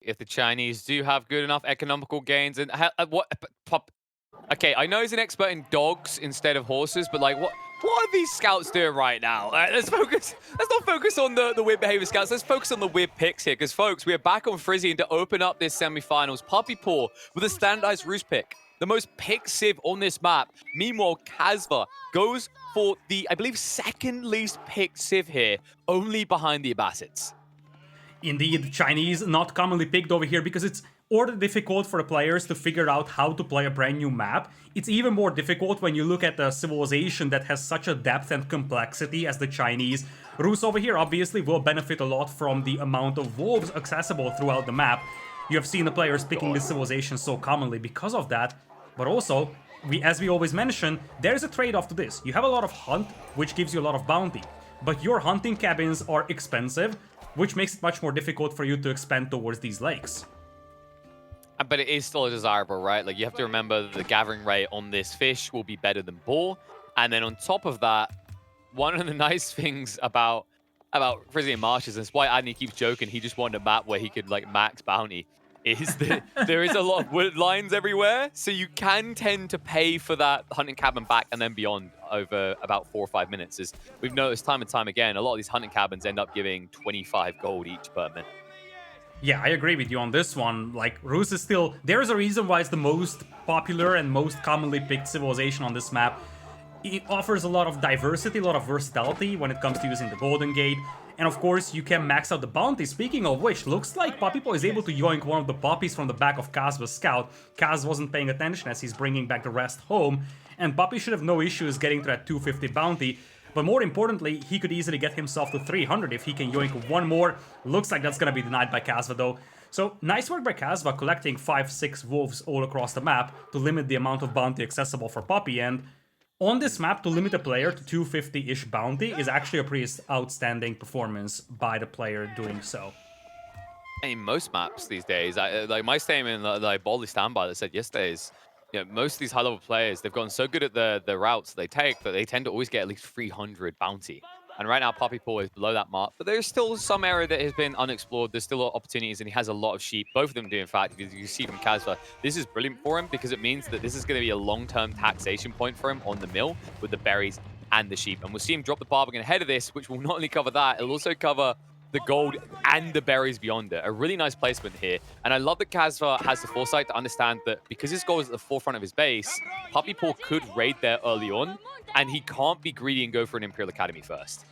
If the Chinese do have good enough economical gains and okay, I know he's an expert in dogs instead of horses, but like what are these scouts doing right now? Let's focus. Let's not focus on the weird behavior scouts. Let's focus on the weird picks here, because folks, we are back on Frizzy, and to open up this semifinals, PuppyPaw with a standardized roost pick, the most pick sieve on this map. Meanwhile, Kasva goes for the, I believe, second least pick sieve here, only behind the Abbasids. Indeed, Chinese not commonly picked over here because it's already difficult for the players to figure out how to play a brand new map. It's even more difficult when you look at a civilization that has such a depth and complexity as the Chinese. Rus over here obviously will benefit a lot from the amount of wolves accessible throughout the map. You have seen the players picking this civilization so commonly because of that, but also, as we always mention, there's a trade-off to this. You have a lot of hunt, which gives you a lot of bounty, but your hunting cabins are expensive, which makes it much more difficult for you to expand towards these lakes. But it is still desirable, right? Like, you have to remember that the gathering rate on this fish will be better than boar. And then on top of that, one of the nice things about Frizzy and Marshes, and it's why Adney keeps joking he just wanted a map where he could, like, max bounty, is that there is a lot of wood lines everywhere, so you can tend to pay for that hunting cabin back and then beyond over about 4 or 5 minutes. As we've noticed time and time again, a lot of these hunting cabins end up giving 25 gold each per minute. Yeah, I agree with you on this one. Like, Rus is still... There's a reason why it's the most popular and most commonly picked civilization on this map. It offers a lot of diversity, a lot of versatility when it comes to using the Golden Gate. And of course, you can max out the bounty. Speaking of which, looks like PuppyPaw is able to yoink one of the puppies from the back of Kasva's scout. Kaz wasn't paying attention as he's bringing back the rest home. And Puppy should have no issues getting to that 250 bounty. But more importantly, he could easily get himself to 300 if he can yoink one more. Looks like that's gonna be denied by Kasva though. So, nice work by Kasva collecting 5-6 wolves all across the map to limit the amount of bounty accessible for Puppy, and on this map, to limit a player to 250-ish bounty is actually a pretty outstanding performance by the player doing so. In most maps these days, like my statement that I boldly stand by that said yesterday is, you know, most of these high-level players, they've gotten so good at the routes they take that they tend to always get at least 300 bounty. And right now, PuppyPaw is below that mark, but there's still some area that has been unexplored. There's still opportunities, and he has a lot of sheep. Both of them do, in fact. Because you see from Kasva, this is brilliant for him because it means that this is going to be a long-term taxation point for him on the mill with the berries and the sheep. And we'll see him drop the bargain ahead of this, which will not only cover that, it'll also cover the gold and the berries beyond it. A really nice placement here. And I love that Kasva has the foresight to understand that because his goal is at the forefront of his base, PuppyPaw could raid there early on, and he can't be greedy and go for an Imperial Academy first.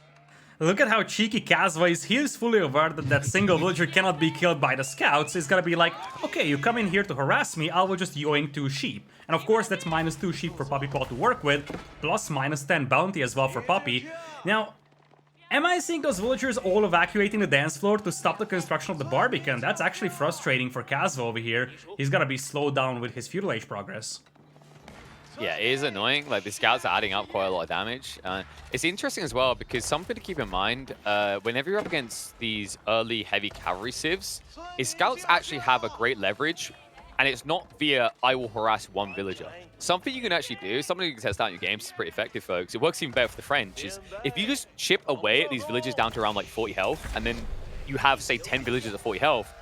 Look at how cheeky Kasva is. He is fully aware that that single villager cannot be killed by the scouts. He's gonna be like, okay, you come in here to harass me, I will just yoink 2 sheep. And of course, that's -2 sheep for PuppyPaw to work with, plus -10 bounty as well for Puppy. Now, am I seeing those villagers all evacuating the dance floor to stop the construction of the Barbican? That's actually frustrating for Kasva over here. He's gotta be slowed down with his Feudal Age progress. Yeah, it is annoying. Like, the scouts are adding up quite a lot of damage. It's interesting as well because something to keep in mind, whenever you're up against these early heavy cavalry civs, is scouts actually have a great leverage, and it's not via I will harass one villager. Something you can actually do, something you can test out in your games, is pretty effective, folks. It works even better for the French, is if you just chip away at these villagers down to around like 40 health, and then you have, say, 10 villagers at 40 health,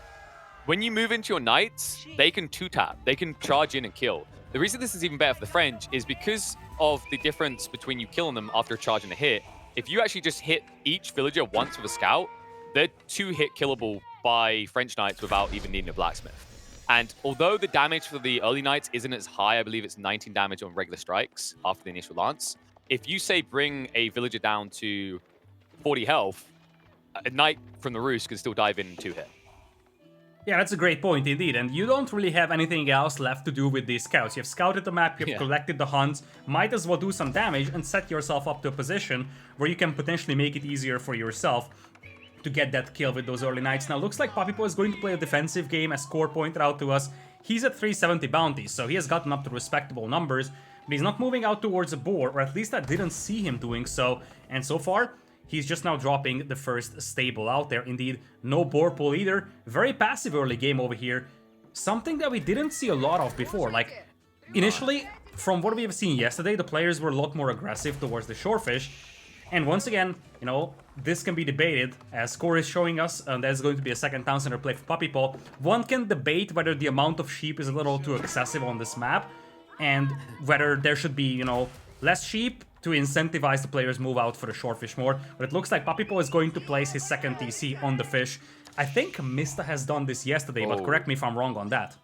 when you move into your knights, they can 2-tap. They can charge in and kill. The reason this is even better for the French is because of the difference between you killing them after a charge and a hit. If you actually just hit each villager once with a scout, they're 2-hit killable by French knights without even needing a blacksmith. And although the damage for the early knights isn't as high, I believe it's 19 damage on regular strikes after the initial lance, if you, say, bring a villager down to 40 health, a knight from the Roost can still dive in 2-hit. Yeah, that's a great point indeed, and you don't really have anything else left to do with these scouts. You've scouted the map, you've collected the hunts, might as well do some damage and set yourself up to a position where you can potentially make it easier for yourself to get that kill with those early knights. Now, looks like PuppyPaw is going to play a defensive game, as Core pointed out to us. He's at 370 bounties, so he has gotten up to respectable numbers, but he's not moving out towards a boar, or at least I didn't see him doing so, and so far, he's just now dropping the first stable out there. Indeed, no boar pull either. Very passive early game over here. Something that we didn't see a lot of before. Like, initially, from what we have seen yesterday, the players were a lot more aggressive towards the shorefish. And once again, you know, this can be debated, as Score is showing us, and there's going to be a second town center play for PuppyPaw. One can debate whether the amount of sheep is a little too excessive on this map, and whether there should be, you know, less sheep to incentivize the players move out for the short fish more. But it looks like PuppyPaw is going to place his second TC on the fish. I think Mista has done this yesterday, but correct me if I'm wrong on that.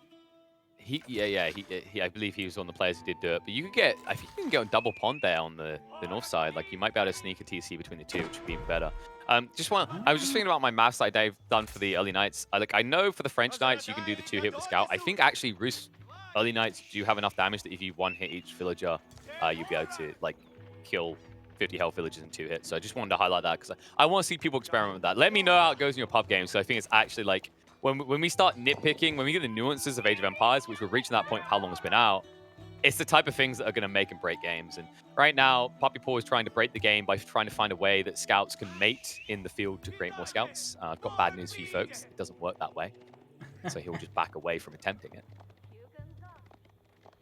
I believe he was one of the players who did do it. But you could get, I think you can get a double pond there on the north side. Like, you might be able to sneak a TC between the two, which would be even better. I was just thinking about my maths that I've done for the early nights. I know for the French nights you can do the 2-hit with the scout. I think actually Rus early nights do have enough damage that if you 1-hit each villager, you'll be able to like kill 50 health villagers in 2 hits. So I just wanted to highlight that because I want to see people experiment with that. Let me know how it goes in your pub game. So I think it's actually like when we start nitpicking, when we get the nuances of Age of Empires, which we're reaching that point, how long it's been out, it's the type of things that are going to make and break games. And right now, PuppyPaw is trying to break the game by trying to find a way that scouts can mate in the field to create more scouts. I've got bad news for you folks. It doesn't work that way. So he'll just back away from attempting it.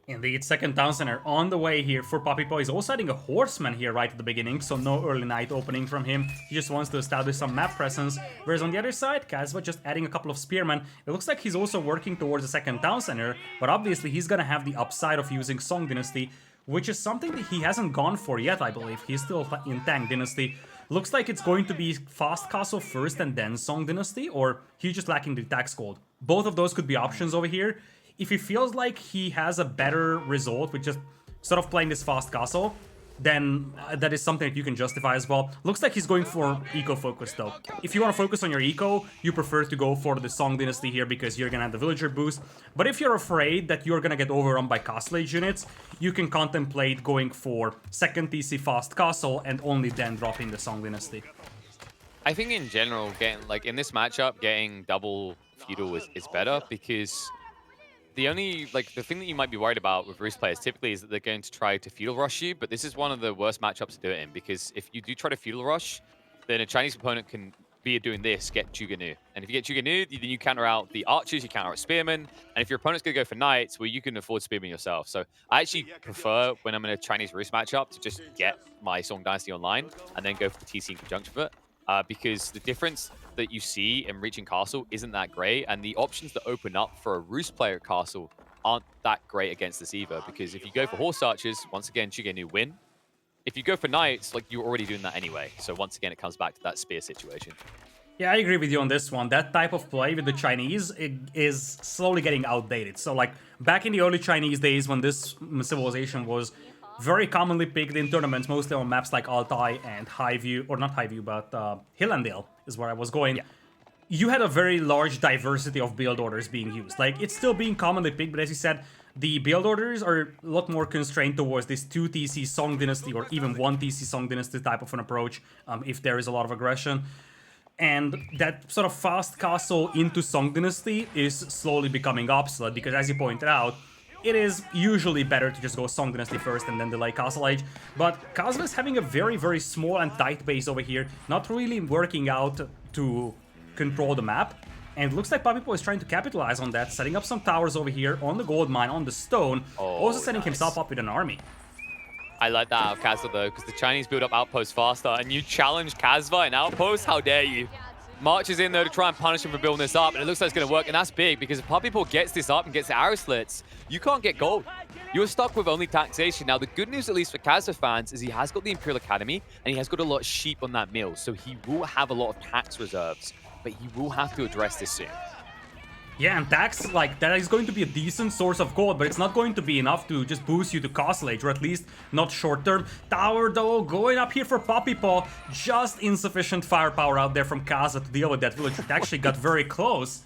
Indeed, second town center on the way here for PuppyPaw. He's also adding a horseman here right at the beginning, so no early night opening from him. He just wants to establish some map presence. Whereas on the other side, Kasva just adding a couple of spearmen. It looks like he's also working towards a second town center, but obviously he's gonna have the upside of using Song Dynasty, which is something that he hasn't gone for yet, I believe. He's still in Tank Dynasty. Looks like it's going to be Fast Castle first and then Song Dynasty, or he's just lacking the tax gold. Both of those could be options over here. If he feels like he has a better result with just sort of playing this Fast Castle, then that is something that you can justify as well. Looks like he's going for eco-focus though. If you want to focus on your eco, you prefer to go for the Song Dynasty here because you're gonna have the villager boost. But if you're afraid that you're gonna get overrun by Castle Age units, you can contemplate going for second TC Fast Castle and only then dropping the Song Dynasty. I think in general, getting like in this matchup, getting double Feudal is better because the thing that you might be worried about with Rus players typically is that they're going to try to Feudal rush you, but this is one of the worst matchups to do it in because if you do try to Feudal rush, then a Chinese opponent can be doing this, get Juganu. And if you get Juganu, then you counter out the archers, you counter out spearmen, and if your opponent's going to go for knights, well, you can afford spearmen yourself. So I actually prefer when I'm in a Chinese Rus matchup to just get my Song Dynasty online and then go for the TC in conjunction with it. Because the difference that you see in reaching castle isn't that great, and the options that open up for a Rus player at castle aren't that great against this either, because if you go for horse archers, once again, Juganu win. If you go for knights, like, you're already doing that anyway, so once again, it comes back to that spear situation. Yeah, I agree with you on this one. That type of play with the Chinese is slowly getting outdated. So, like, back in the early Chinese days when this civilization was very commonly picked in tournaments, mostly on maps like Altai and Highview, or not Highview, but Hillandale is where I was going. Yeah. You had a very large diversity of build orders being used. Like, it's still being commonly picked, but as you said, the build orders are a lot more constrained towards this 2 TC Song Dynasty or even 1 TC Song Dynasty type of an approach, if there is a lot of aggression. And that sort of fast castle into Song Dynasty is slowly becoming obsolete because, as you pointed out, it is usually better to just go Song Dynasty first and then delay Castle Age. But Kasva is having a very, very small and tight base over here, not really working out to control the map. And it looks like PuppyPaw is trying to capitalize on that, setting up some towers over here on the gold mine, on the stone, also setting himself up with an army. I like that out of Kasva though, because the Chinese build up outposts faster, and you challenge Kasva in outposts? How dare you? Marches in though to try and punish him for building this up, and it looks like it's going to work, and that's big, because if PuppyPaw gets this up and gets the arrow slits, you can't get gold. You're stuck with only taxation. Now, the good news, at least for Kasva fans, is he has got the Imperial Academy, and he has got a lot of sheep on that mill, so he will have a lot of tax reserves, but he will have to address this soon. Yeah, and tax, like, that is going to be a decent source of gold, but it's not going to be enough to just boost you to Castle Age, or at least not short term. Tower, though, going up here for PuppyPaw. Just insufficient firepower out there from Kasva to deal with that village. It actually got very close.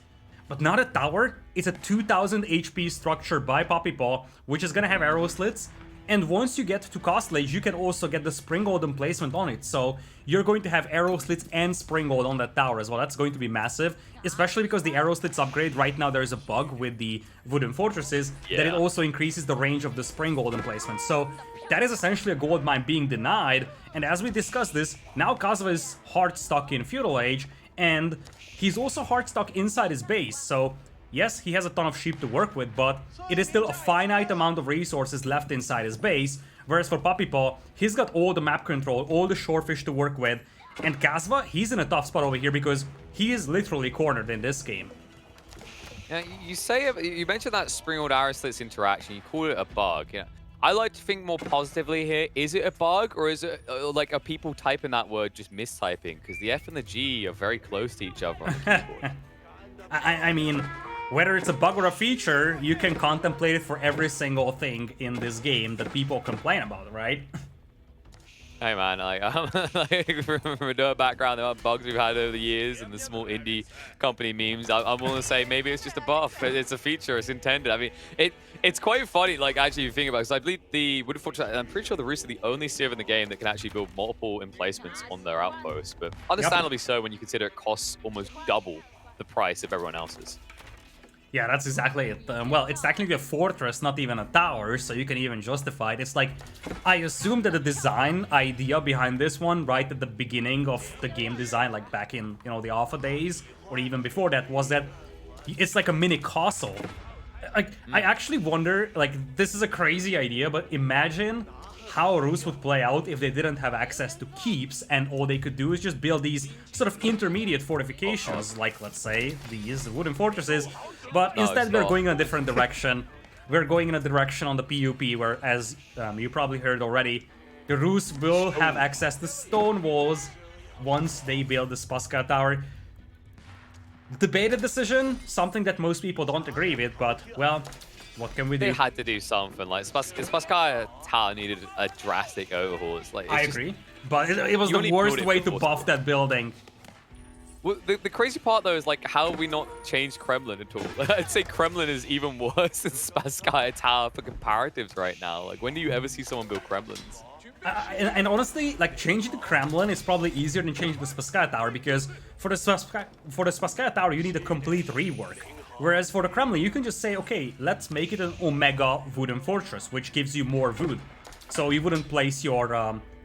But not a tower. It's a 2000 HP structure by PuppyPaw, which is gonna have arrow slits. And once you get to Castle Age, you can also get the Springgold emplacement on it. So you're going to have arrow slits and Springgold on that tower as well. That's going to be massive, especially because the arrow slits upgrade. Right now there's a bug with the wooden fortresses that it also increases the range of the Springgold emplacement. So that is essentially a gold mine being denied. And as we discussed this, now Kasva is hard stuck in Feudal Age, and he's also hard stuck inside his base. So yes, he has a ton of sheep to work with, but it is still a finite amount of resources left inside his base, Whereas for PuppyPaw, he's got all the map control, all the shorefish to work with. And Kasva, he's in a tough spot over here because he is literally cornered in this game. Yeah, you mentioned that spring-old arrow slits interaction. You call it a bug. Yeah, I like to think more positively here. Is it a bug, or is it like, are people typing that word just mistyping? Because the F and the G are very close to each other on the keyboard. I mean, whether it's a bug or a feature, you can contemplate it for every single thing in this game that people complain about, right? Hey man, like from a dirt background, there are bugs we've had over the years and the small indie company memes. I'm willing to say maybe it's just a buff. It's a feature. It's intended. I mean, it's quite funny. Like actually, you think about it, because I believe the Wooden Fortress. I'm pretty sure the Roost are the only civ in the game that can actually build multiple emplacements on their outposts. But understandably so when you consider it costs almost double the price of everyone else's. Yeah, that's exactly it. Well, it's technically a fortress, not even a tower, so you can even justify it. It's like, I assume that the design idea behind this one, right at the beginning of the game design, like back in, you know, the alpha days, or even before that, was that it's like a mini castle. Like, I actually wonder, like, this is a crazy idea, but imagine how Rus would play out if they didn't have access to keeps and all they could do is just build these sort of intermediate fortifications, like, let's say, these wooden fortresses. But instead we're going in a different direction. We're going in a direction on the PUP where, as you probably heard already, the Rus will have access to stone walls once they build the Spaska Tower. Debated decision, something that most people don't agree with, but, well, what can we do? They had to do something. Like, Spaskaya Tower needed a drastic overhaul. It's like, I agree, but it was the worst way to buff that building. Well, the crazy part, though, is, like, how have we not changed Kremlin at all? I'd say Kremlin is even worse than Spaskaya Tower for comparatives right now. Like, when do you ever see someone build Kremlins? And honestly, like, changing the Kremlin is probably easier than changing the Spaskaya Tower, because for the Spaskaya Tower, you need a complete rework. Whereas for the Kremlin, you can just say, okay, let's make it an Omega wooden fortress, which gives you more wood. So you wouldn't place your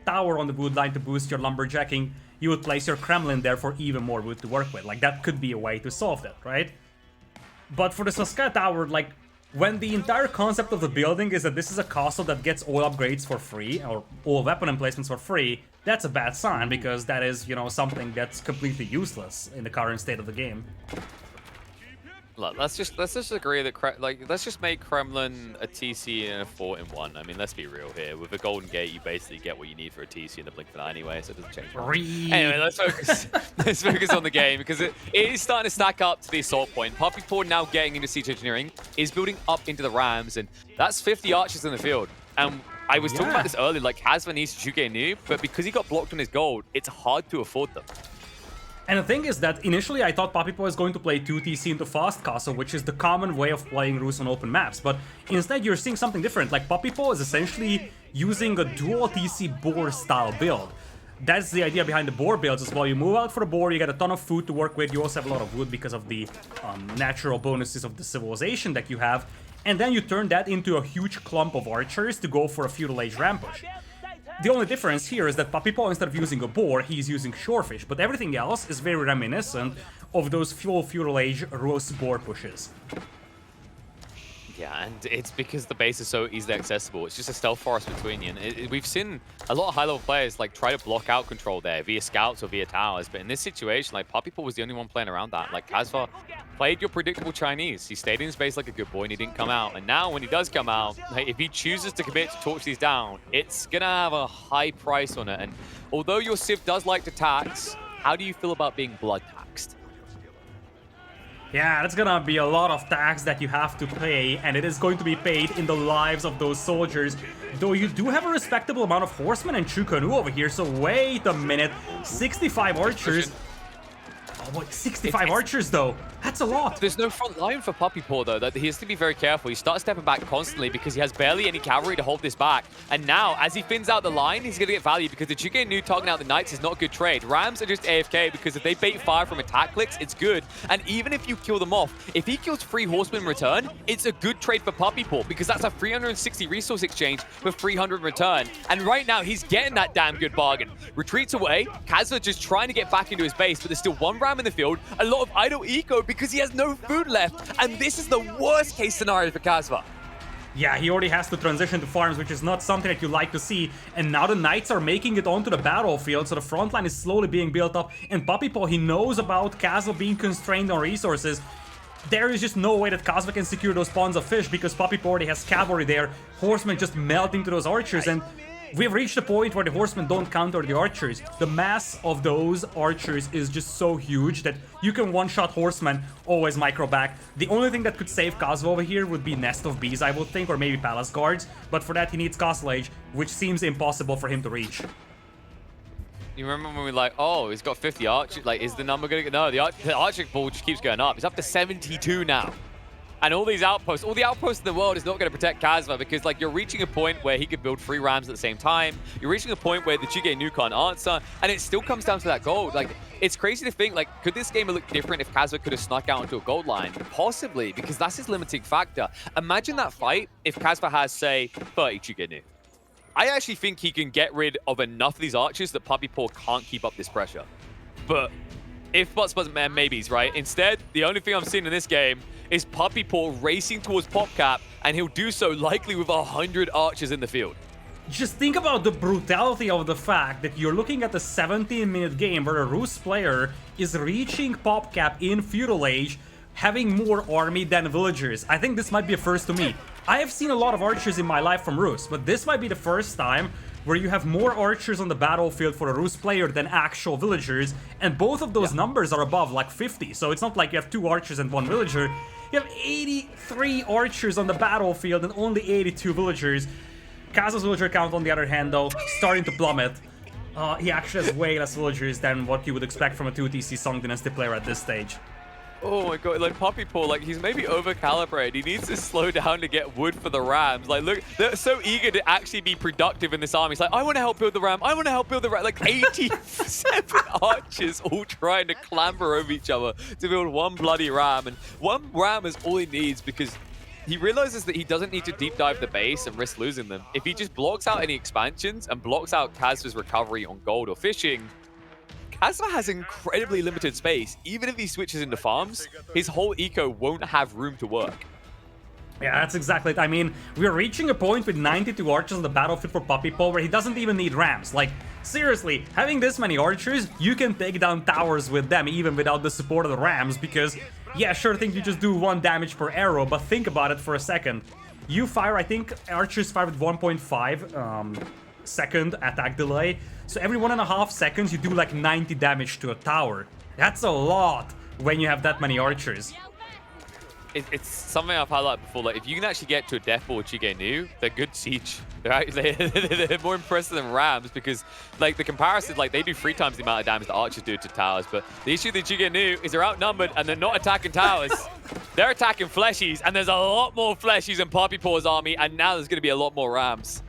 tower on the wood line to boost your lumberjacking. You would place your Kremlin there for even more wood to work with. Like, that could be a way to solve that, right? But for the Spaskaya Tower, like, when the entire concept of the building is that this is a castle that gets all upgrades for free, or all weapon emplacements for free, that's a bad sign, because that is, you know, something that's completely useless in the current state of the game. Look, let's just agree that let's just make Kremlin a TC and a 4-in-1. I mean, let's be real here. With a Golden Gate, you basically get what you need for a TC in the blink of an eye anyway, so it doesn't change much. Anyway, let's focus. Let's focus on the game, because it is starting to stack up to the assault point. PuppyPaw now getting into siege engineering is building up into the Rams, and that's 50 archers in the field. And I was talking about this earlier, like Kasva needs to Juke Noob, but because he got blocked on his gold, it's hard to afford them. And the thing is that initially I thought PuppyPaw was going to play 2TC into Fast Castle, which is the common way of playing Rus on open maps, but instead you're seeing something different. Like, PuppyPaw is essentially using a dual TC boar style build. That's the idea behind the boar builds as well. You move out for the boar, you get a ton of food to work with, you also have a lot of wood because of the natural bonuses of the civilization that you have, and then you turn that into a huge clump of archers to go for a Feudal Age rampush. The only difference here is that PuppyPaw, instead of using a boar, he's using shorefish, but everything else is very reminiscent of those Feudal Age Rus boar pushes. Yeah, and it's because the base is so easily accessible. It's just a stealth forest between you. And we've seen a lot of high-level players like try to block out control there via scouts or via towers. But in this situation, like PuppyPaw was the only one playing around that. Like Kasva played your predictable Chinese. He stayed in his base like a good boy and he didn't come out. And now when he does come out, like, if he chooses to commit to torch these down, it's gonna have a high price on it. And although your Civ does like to tax, how do you feel about being blood taxed? Yeah, that's gonna be a lot of tax that you have to pay, and it is going to be paid in the lives of those soldiers. Though you do have a respectable amount of horsemen and Chukanu over here, so wait a minute. 65 archers. Oh, wait, 65 archers though. That's a lot. There's no front line for PuppyPaw though. That he has to be very careful. He starts stepping back constantly because he has barely any cavalry to hold this back. And now, as he thins out the line, he's gonna get value because the Juke Noob targeting out the Knights is not a good trade. Rams are just AFK because if they bait fire from attack clicks, it's good. And even if you kill them off, if he kills 3 horsemen in return, it's a good trade for PuppyPaw because that's a 360 resource exchange for 300 in return. And right now, he's getting that damn good bargain. Retreats away. Kasva just trying to get back into his base, but there's still 1 ram in the field, a lot of idle eco because he has no food left, and this is the worst case scenario for Kasva. Yeah, he already has to transition to farms, which is not something that you like to see. And now the Knights are making it onto the battlefield, so the front line is slowly being built up. And PuppyPaw, he knows about Kasva being constrained on resources. There is just no way that Kasva can secure those pawns of fish because PuppyPaw already has cavalry there. Horsemen just melt into those archers, and we've reached a point where the horsemen don't counter the archers. The mass of those archers is just so huge that you can one-shot horsemen, always micro back. The only thing that could save Kasva over here would be Nest of Bees, I would think, or maybe Palace Guards. But for that, he needs Castle Age, which seems impossible for him to reach. You remember when we were like, oh, he's got 50 archers. Like, is the number going to get... No, the archer ball just keeps going up. It's up to 72 now. And all these outposts, all the outposts in the world is not going to protect Kasva because, like, you're reaching a point where he could build 3 rams at the same time. You're reaching a point where the Chige Nu can't answer, and it still comes down to that gold. Like, it's crazy to think, like, could this game have looked different if Kasva could have snuck out into a gold line? Possibly, because that's his limiting factor. Imagine that fight if Kasva has, say, 30 Chige Nu. I actually think he can get rid of enough of these archers that PuppyPaw can't keep up this pressure. But if buts, and maybes, right? Instead, the only thing I'm seeing in this game is PuppyPaw racing towards PopCap, and he'll do so likely with 100 archers in the field. Just think about the brutality of the fact that you're looking at a 17-minute game where a Rus player is reaching PopCap in Feudal Age, having more army than villagers. I think this might be a first to me. I have seen a lot of archers in my life from Rus, but this might be the first time where you have more archers on the battlefield for a Rus player than actual villagers, and both of those numbers are above like 50, so it's not like you have 2 archers and 1 villager. You have 83 archers on the battlefield and only 82 villagers. Kasva's villager count, on the other hand, though, starting to plummet. He actually has way less villagers than what you would expect from a 2TC Song Dynasty player at this stage. Oh my god, like PuppyPaw, like he's maybe over-calibrated. He needs to slow down to get wood for the rams. Like look, they're so eager to actually be productive in this army. It's like, I want to help build the ram, I want to help build the ram. Like 87 archers all trying to clamber over each other to build one bloody ram. And one ram is all he needs because he realizes that he doesn't need to deep dive the base and risk losing them. If he just blocks out any expansions and blocks out Kasva's recovery on gold or fishing, Kasva has incredibly limited space. Even if he switches into farms, his whole eco won't have room to work. Yeah, that's exactly it. I mean, we're reaching a point with 92 archers on the battlefield for PuppyPaw where he doesn't even need rams. Like, seriously, having this many archers, you can take down towers with them even without the support of the rams because, yeah, sure thing you just do 1 damage per arrow, but think about it for a second. You fire, I think, archers fire with 1.5 second attack delay. So every 1.5 seconds, you do like 90 damage to a tower. That's a lot when you have that many archers. It's something I've highlighted before. Like, if you can actually get to a death ball with Chige Nu, they're good siege. They're more impressive than rams because, like, the comparison, like, they do 3 times the amount of damage that archers do to towers. But the issue with Chige Nu is they're outnumbered and they're not attacking towers. They're attacking fleshies, and there's a lot more fleshies in PuppyPaw's army, and now there's going to be a lot more rams.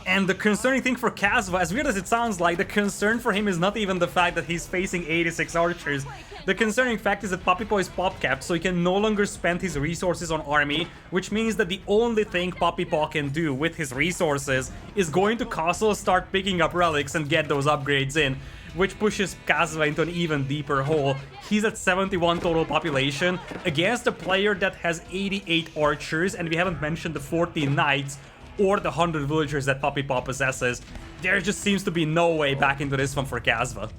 And the concerning thing for Kasva, as weird as it sounds like, the concern for him is not even the fact that he's facing 86 archers. The concerning fact is that PuppyPaw is pop-capped, so he can no longer spend his resources on army, which means that the only thing PuppyPaw can do with his resources is going to Castle, start picking up relics and get those upgrades in, which pushes Kasva into an even deeper hole. He's at 71 total population against a player that has 88 archers, and we haven't mentioned the 14 knights or the 100 villagers that PuppyPaw possesses. There just seems to be no way back into this one for Kasva.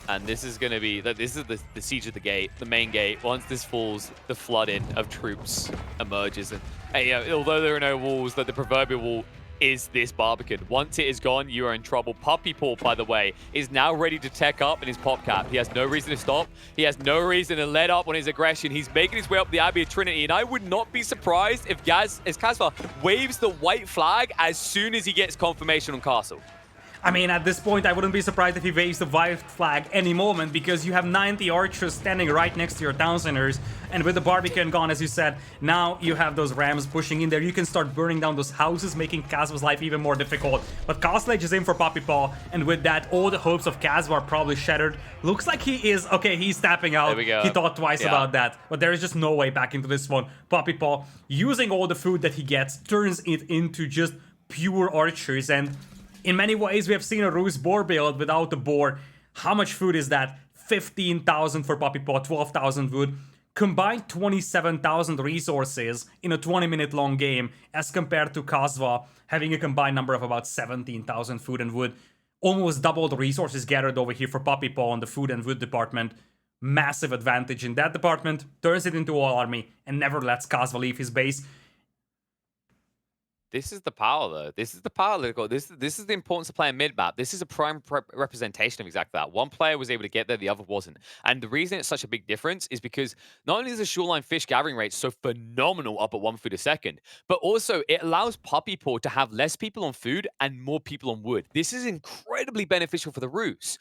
And this is going to be, this is the siege of the gate, the main gate. Once this falls, the flooding of troops emerges. And although there are no walls, the proverbial wall is this Barbican. Once it is gone, you are in trouble. PuppyPaw, by the way, is now ready to tech up in his pop cap. He has no reason to stop. He has no reason to let up on his aggression. He's making his way up the Abbey of Trinity, and I would not be surprised if Kasva waves the white flag as soon as he gets confirmation on Castle. I mean, at this point, I wouldn't be surprised if he waves the white flag any moment, because you have 90 archers standing right next to your town centers, and with the Barbican gone, as you said, now you have those rams pushing in there. You can start burning down those houses, making Kasva's life even more difficult. But Castle Age is in for PuppyPaw, and with that, all the hopes of Kasva are probably shattered. Looks like he is, okay, he's tapping out. There we go. He thought twice about that, but there is just no way back into this one. PuppyPaw, using all the food that he gets, turns it into just pure archers, and in many ways, we have seen a Rus boar build without the boar. How much food is that? 15,000 for PuppyPaw, 12,000 wood. combined 27,000 resources in a 20-minute long game, as compared to Kasva having a combined number of about 17,000 food and wood. Almost double the resources gathered over here for PuppyPaw on the food and wood department. Massive advantage in that department, turns it into all army, and never lets Kasva leave his base. This is the power, though. This is the power, Lidakor. This is the importance of playing mid-map. This is a prime representation of exactly that. One player was able to get there, the other wasn't. And the reason it's such a big difference is because not only is the shoreline fish gathering rate so phenomenal up at 1 food a second, but also it allows PuppyPaw to have less people on food and more people on wood. This is incredibly beneficial for the Roost.